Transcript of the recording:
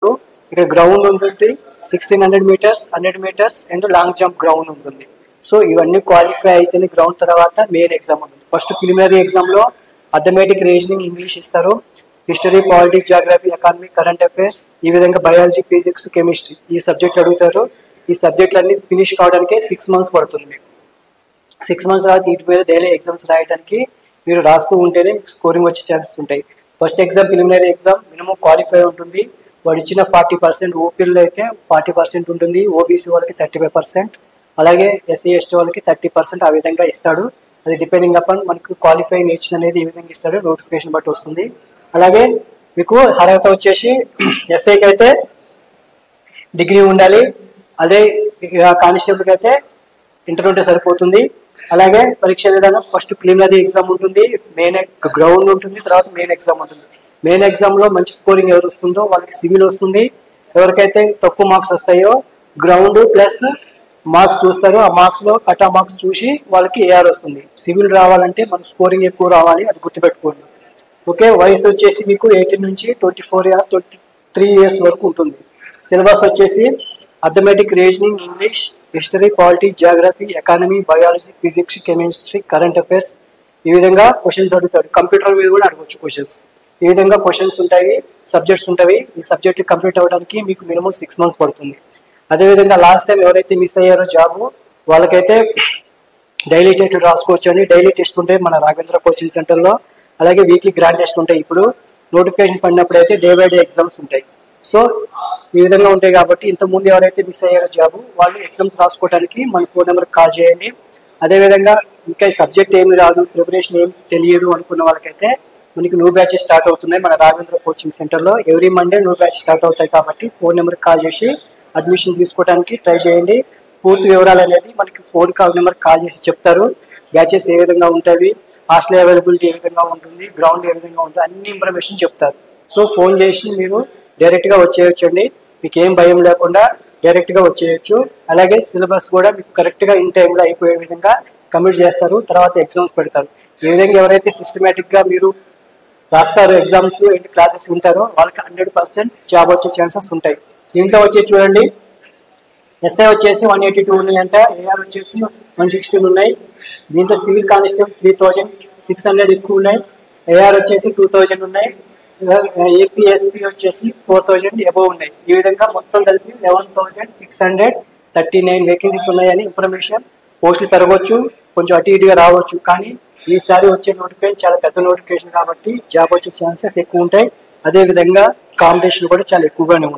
మీకు ఇక్కడ గ్రౌండ్ ఉంటుంది 1600 metres 100 metres and long jump ground ఉంటుంది. సో ఇవన్నీ క్వాలిఫై అయితేనే గ్రౌండ్ తర్వాత మెయిన్ ఎగ్జామ్ ఉంటుంది. ఫస్ట్ ప్రిలిమినరీ ఎగ్జామ్లో అథమెటిక్, రీజనింగ్, ఇంగ్లీష్ ఇస్తారు. History, politics, geography, economy, current affairs, ఈ విధంగా బయాలజీ, ఫిజిక్స్, కెమిస్ట్రీ ఈ సబ్జెక్ట్ అడుగుతారు. ఈ సబ్జెక్టులన్నీ ఫినిష్ కావడానికి 6 months పడుతుంది. మీకు 6 months తర్వాత వీటి మీద డైలీ ఎగ్జామ్స్ రాయడానికి మీరు రాస్తూ ఉంటేనే మీకు స్కోరింగ్ వచ్చే ఛాన్సెస్ ఉంటాయి. First exam preliminary exam minimum qualify ఉంటుంది. వాడు ఇచ్చిన 40%, ఓపీలో అయితే 40% ఉంటుంది, ఓబీసీ వాళ్ళకి 35%, అలాగే ఎస్సీ ఎస్టీ వాళ్ళకి 30% ఆ విధంగా ఇస్తాడు. అది డిపెండింగ్ అపాన్ మనకు క్వాలిఫై నేర్చుకుని అనేది ఏ విధంగా ఇస్తాడో నోటిఫికేషన్ బట్టి వస్తుంది. అలాగే మీకు అర్హత వచ్చేసి ఎస్ఐకి అయితే డిగ్రీ ఉండాలి, అదే కానిస్టేబుల్కి అయితే ఇంటర్ ఉంటే సరిపోతుంది. అలాగే పరీక్ష విధానం ఫస్ట్ ప్రిలిమినరీ ఎగ్జామ్ ఉంటుంది, మెయిన్ గ్రౌండ్ ఉంటుంది, తర్వాత మెయిన్ ఎగ్జామ్ ఉంటుంది. మెయిన్ ఎగ్జామ్లో మంచి స్కోరింగ్ ఎవరు వస్తుందో వాళ్ళకి సివిల్ వస్తుంది. ఎవరికైతే తక్కువ మార్క్స్ వస్తాయో గ్రౌండ్ ప్లస్ మార్క్స్ చూస్తారు. ఆ మార్క్స్లో కటా మార్క్స్ చూసి వాళ్ళకి ఏఆర్ వస్తుంది. సివిల్ రావాలంటే మన స్కోరింగ్ ఎక్కువ రావాలి, అది గుర్తుపెట్టుకోండి. ఓకే, వయసు వచ్చేసి మీకు 18 నుంచి 24 or 23 years వరకు ఉంటుంది. సిలబస్ వచ్చేసి arithmetic, reasoning, English, history, politics, geography, economy, biology, physics, chemistry, current affairs ఈ విధంగా క్వశ్చన్స్ అడుగుతాడు. కంప్యూటర్ మీద కూడా అడగవచ్చు క్వశ్చన్స్. ఈ విధంగా క్వశ్చన్స్ ఉంటాయి, సబ్జెక్ట్స్ ఉంటాయి. ఈ సబ్జెక్ట్ కంప్లీట్ అవ్వడానికి మీకు మినిమం 6 months పడుతుంది. అదేవిధంగా లాస్ట్ టైం ఎవరైతే మిస్ అయ్యారో జాబ్ వాళ్ళకైతే డైలీ టెస్ట్ రాసుకోవచ్చు అని డైలీ టెస్ట్ ఉంటాయి మన రాఘవేంద్ర కోచింగ్ సెంటర్లో. అలాగే వీక్లీ గ్రాండ్ టెస్ట్ ఉంటాయి. ఇప్పుడు నోటిఫికేషన్ పడినప్పుడు అయితే డే బై డే ఎగ్జామ్స్ ఉంటాయి. సో ఈ విధంగా ఉంటాయి కాబట్టి ఇంతకుముందు ఎవరైతే మిస్ అయ్యారో జాబ్ వాళ్ళు ఎగ్జామ్స్ రాసుకోవడానికి మన ఫోన్ నెంబర్కి కాల్ చేయండి. అదేవిధంగా ఇంకా ఈ సబ్జెక్ట్ ఏమి రాదు, ప్రిపరేషన్ ఏమి తెలియదు అనుకున్న వాళ్ళకైతే మనకి న్యూ బ్యాచెస్ స్టార్ట్ అవుతున్నాయి మన రాఘవేంద్ర కోచింగ్ సెంటర్లో. Every Monday new batch start అవుతాయి కాబట్టి ఫోన్ నెంబర్కి కాల్ చేసి అడ్మిషన్ తీసుకోవడానికి ట్రై చేయండి. పూర్తి వివరాలు అనేది మనకి ఫోన్ నెంబర్కి కాల్ చేసి చెప్తారు. బ్యాచెస్ ఏ విధంగా ఉంటాయి, హాస్టల్ అవైలబిలిటీ ఏ విధంగా ఉంటుంది, గ్రౌండ్ ఏ విధంగా ఉంటుంది, అన్ని ఇన్ఫర్మేషన్ చెప్తారు. సో ఫోన్ చేసి మీరు డైరెక్ట్గా వచ్చేయచ్చండి. మీకు ఏం భయం లేకుండా డైరెక్ట్గా వచ్చేయచ్చు. అలాగే సిలబస్ కూడా మీకు కరెక్ట్గా ఇన్ టైంలో అయిపోయే విధంగా కంప్లీట్ చేస్తారు. తర్వాత ఎగ్జామ్స్ పెడతారు. ఈ విధంగా ఎవరైతే సిస్టమేటిక్గా మీరు రాస్తారు ఎగ్జామ్స్ ఏంటి క్లాసెస్ ఉంటారో వాళ్ళకి 100% జాబ్ వచ్చే ఛాన్సెస్ ఉంటాయి. దీంట్లో వచ్చేసి చూడండి, ఎస్ఐ వచ్చేసి 182 ఉన్నాయంట, ఏఆర్ వచ్చేసి 116 ఉన్నాయి. దీంట్లో సివిల్ కానిస్టేబుల్ 3600 ఎక్కువ ఉన్నాయి, ఏఆర్ వచ్చేసి 2000 ఉన్నాయి, ఏపీఎస్పీ వచ్చేసి 4000 అబోవ్ ఉన్నాయి. ఈ విధంగా మొత్తం కలిపి 11,639 వేకెన్సీస్ ఉన్నాయని ఇన్ఫర్మేషన్. పోస్టులు పెరగవచ్చు, కొంచెం అటు ఇటుగా రావచ్చు, కానీ ఈసారి వచ్చే నోటిఫికేషన్ చాలా పెద్ద నోటిఫికేషన్ కాబట్టి జాబ్ వచ్చే ఛాన్సెస్ ఎక్కువ ఉంటాయి. అదేవిధంగా కాంపిటీషన్ కూడా చాలా ఎక్కువగానే ఉంటుంది.